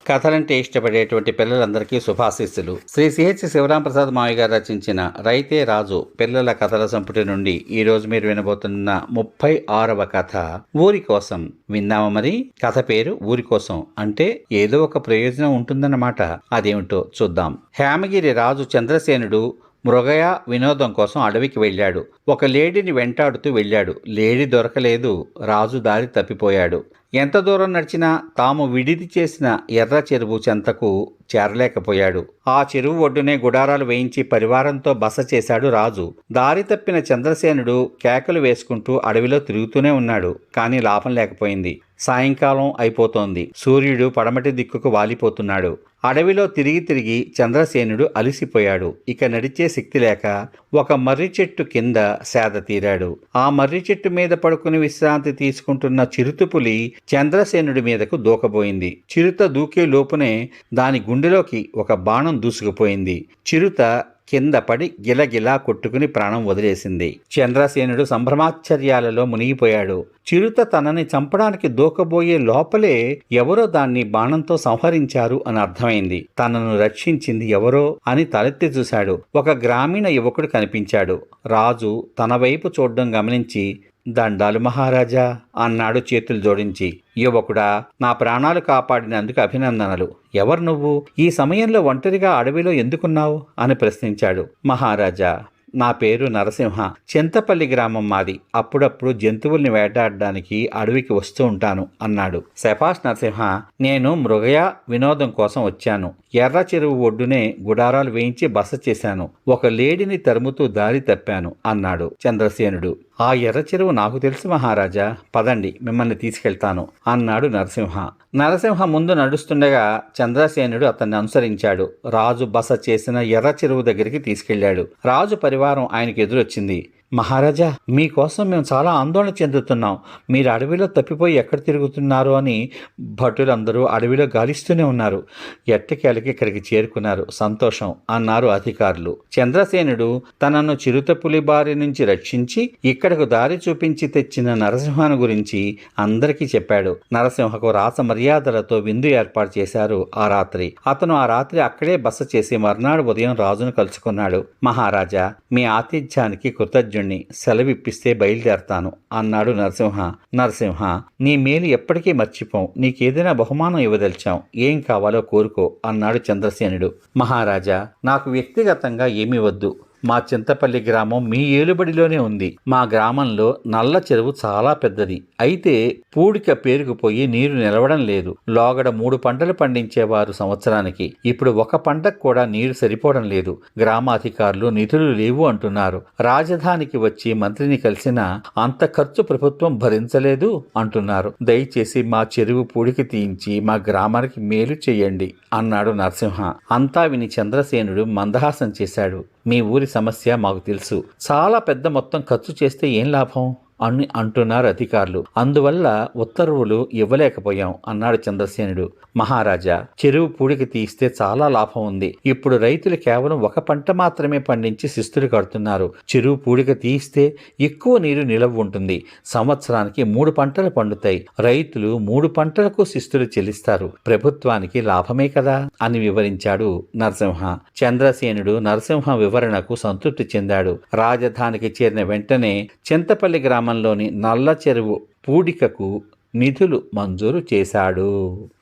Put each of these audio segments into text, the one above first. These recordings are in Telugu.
కథలంటే ఇష్టపడేటువంటి పిల్లలందరికీ శుభాశీస్సులు. శ్రీ సిహెచ్ శివరాంప్రసాద్ మావయ్య గారు రచించిన రైతే రాజు పిల్లల కథల సంపుటి నుండి ఈ రోజు మీరు వినబోతున్న 36వ కథ ఊరి కోసం. విందామా మరి? కథ పేరు ఊరి కోసం అంటే ఏదో ఒక ప్రయోజనం ఉంటుందన్నమాట. అదేమిటో చూద్దాం. హేమగిరి రాజు చంద్రసేనుడు మృగయ వినోదం కోసం అడవికి వెళ్ళాడు. ఒక లేడీని వెంటాడుతూ వెళ్ళాడు. లేడీ దొరకలేదు. రాజు దారి తప్పిపోయాడు. ఎంత దూరం నడిచినా తాము విడిది చేసిన ఎర్ర చెరువు చెంతకు చేరలేకపోయాడు. ఆ చెరువు ఒడ్డునే గుడారాలు వేయించి పరివారంతో బస చేశాడు రాజు. దారి తప్పిన చంద్రసేనుడు కేకలు వేసుకుంటూ అడవిలో తిరుగుతూనే ఉన్నాడు. కానీ లాభం లేకపోయింది. సాయంకాలం అయిపోతోంది. సూర్యుడు పడమటి దిక్కుకు వాలిపోతున్నాడు. అడవిలో తిరిగి తిరిగి చంద్రసేనుడు అలిసిపోయాడు. ఇక నడిచే శక్తి లేక ఒక మర్రి చెట్టు కింద సేద తీరాడు. ఆ మర్రి చెట్టు మీద పడుకుని విశ్రాంతి తీసుకుంటున్న చిరుతపులి చంద్రసేనుడి మీదకు దూకబోయింది. చిరుత దూకే లోపునే దాని గుండెలోకి ఒక బాణం దూసుకుపోయింది. చిరుత కింద పడి గిలగిలా కొట్టుకుని ప్రాణం వదిలేసింది. చంద్రసేనుడు సంభ్రమాశ్చర్యాలలో మునిగిపోయాడు. చిరుత తనని చంపడానికి దూకబోయే లోపలే ఎవరో దాన్ని బాణంతో సంహరించారు అని అర్థమైంది. తనను రక్షించింది ఎవరో అని తలెత్తి చూశాడు. ఒక గ్రామీణ యువకుడు కనిపించాడు. రాజు తన వైపు చూడడం గమనించి, దండాలు మహారాజా అన్నాడు చేతులు జోడించి. యువకుడా, నా ప్రాణాలు కాపాడినందుకు అభినందనలు. ఎవరు నువ్వు? ఈ సమయంలో ఒంటరిగా అడవిలో ఎందుకున్నావు అని ప్రశ్నించాడు. మహారాజా, నా పేరు నరసింహ. చింతపల్లి గ్రామం మాది. అప్పుడప్పుడు జంతువుల్ని వేటాడడానికి అడవికి వస్తూ ఉంటాను అన్నాడు. శభాష్ నరసింహ, నేను మృగయ వినోదం కోసం వచ్చాను. ఎర్ర చెరువు ఒడ్డునే గుడారాలు వేయించి బస చేశాను. ఒక లేడీని తరుముతూ దారి తప్పాను అన్నాడు చంద్రసేనుడు. ఆ ఎర్ర చెరువు నాకు తెలుసు మహారాజా, పదండి మిమ్మల్ని తీసుకెళ్తాను అన్నాడు నరసింహ. నరసింహ ముందు నడుస్తుండగా చంద్రసేనుడు అతన్ని అనుసరించాడు. రాజు బస చేసిన ఎర్ర చెరువు దగ్గరికి తీసుకెళ్లాడు. రాజు పరివారం ఆయనకు ఎదురొచ్చింది. మహారాజా, మీకోసం మేము చాలా ఆందోళన చెందుతున్నాం. మీరు అడవిలో తప్పిపోయి ఎక్కడ తిరుగుతున్నారు అని భటులందరూ అడవిలో గాలిస్తూనే ఉన్నారు. ఎట్టకేలకి ఇక్కడికి చేరుకున్నారు. సంతోషం అన్నారు అధికారులు. చంద్రసేనుడు తనను చిరుతపులి బారి నుంచి రక్షించి ఇక్కడకు దారి చూపించి తెచ్చిన నరసింహను గురించి అందరికీ చెప్పాడు. నరసింహకు రాస మర్యాదలతో విందు ఏర్పాటు చేశారు ఆ రాత్రి. అతను ఆ రాత్రి అక్కడే బస చేసి మర్నాడు ఉదయం రాజును కలుసుకున్నాడు. మహారాజా, మీ ఆతిథ్యానికి కృతజ్ఞ సెలవిప్పిస్తే బయలుదేరతాను అన్నాడు నరసింహ. నరసింహ, నీ మేలు ఎప్పటికీ మర్చిపోం. నీకేదైనా బహుమానం ఇవ్వదలిచాం. ఏం కావాలో కోరుకో అన్నాడు చంద్రసేనుడు. మహారాజా, నాకు వ్యక్తిగతంగా ఏమీ వద్దు. మా చింతపల్లి గ్రామం మీ ఏలుబడిలోనే ఉంది. మా గ్రామంలో నల్ల చెరువు చాలా పెద్దది. అయితే పూడిక పేరుకుపోయి నీరు నిలవడం లేదు. లోగడ 3 పంటలు పండించేవారు సంవత్సరానికి. ఇప్పుడు ఒక పంటకు కూడా నీరు సరిపోవడం లేదు. గ్రామాధికారులు నిధులు లేవు అంటున్నారు. రాజధానికి వచ్చి మంత్రిని కలిసినా అంత ఖర్చు ప్రభుత్వం భరించలేదు అంటున్నారు. దయచేసి మా చెరువు పూడికి తీయించి మా గ్రామానికి మేలు చెయ్యండి అన్నాడు నరసింహ. అంతా విని చంద్రసేనుడు మందహాసం చేశాడు. మీ ఊరి సమస్య మాకు తెలుసు. చాలా పెద్ద మొత్తం ఖర్చు చేస్తే ఏం లాభం అని అంటున్నారు అధికారులు. అందువల్ల ఉత్తర్వులు ఇవ్వలేకపోయాం అన్నాడు చంద్రసేనుడు. మహారాజా, చెరువు పూడికి తీస్తే చాలా లాభం ఉంది. ఇప్పుడు రైతులు కేవలం ఒక పంట మాత్రమే పండించి శిస్తులు కడుతున్నారు. చెరువు పూడిక తీస్తే ఎక్కువ నీరు నిలవ ఉంటుంది. సంవత్సరానికి 3 పంటలు పండుతాయి. రైతులు 3 పంటలకు శిస్తులు చెల్లిస్తారు. ప్రభుత్వానికి లాభమే కదా అని వివరించాడు నరసింహ. చంద్రసేనుడు నరసింహ వివరణకు సంతృప్తి చెందాడు. రాజధానికి చేరిన వెంటనే చింతపల్లి గ్రామంలోని నల్ల చెరువు పూడికకు నిధులు మంజూరు చేశాడు.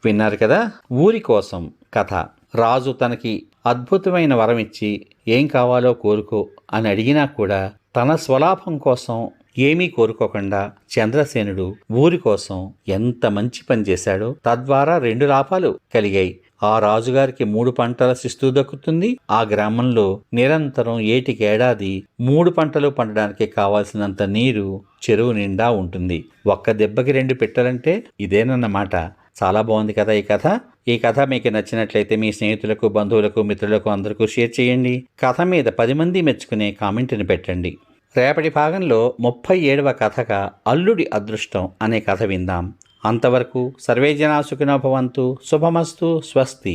విన్నారు కదా, ఊరి కోసం కథ. రాజు తనకి అద్భుతమైన వరం ఇచ్చి ఏం కావాలో కోరుకో అని అడిగినా కూడా తన స్వలాభం కోసం ఏమీ కోరుకోకుండా చంద్రసేనుడు ఊరి కోసం ఎంత మంచి పని చేశాడో. తద్వారా 2 లాభాలు కలిగాయి. ఆ రాజుగారికి 3 పంటల శిస్తు దక్కుతుంది. ఆ గ్రామంలో నిరంతరం ఏటికేడాది 3 పంటలు పండడానికి కావాల్సినంత నీరు చెరువు నిండా ఉంటుంది. ఒక్క దెబ్బకి 2 పెట్టాలంటే ఇదేనన్నమాట. చాలా బాగుంది కదా ఈ కథ. ఈ కథ మీకు నచ్చినట్లయితే మీ స్నేహితులకు, బంధువులకు, మిత్రులకు అందరికీ షేర్ చేయండి. కథ మీద 10 మంది మెచ్చుకునే కామెంట్ని పెట్టండి. రేపటి భాగంలో 37వ కథగా అల్లుడి అదృష్టం అనే కథ విందాం. అంతవరకు సర్వే జనా సుఖినో భవంతు. శుభమస్తు. స్వస్తి.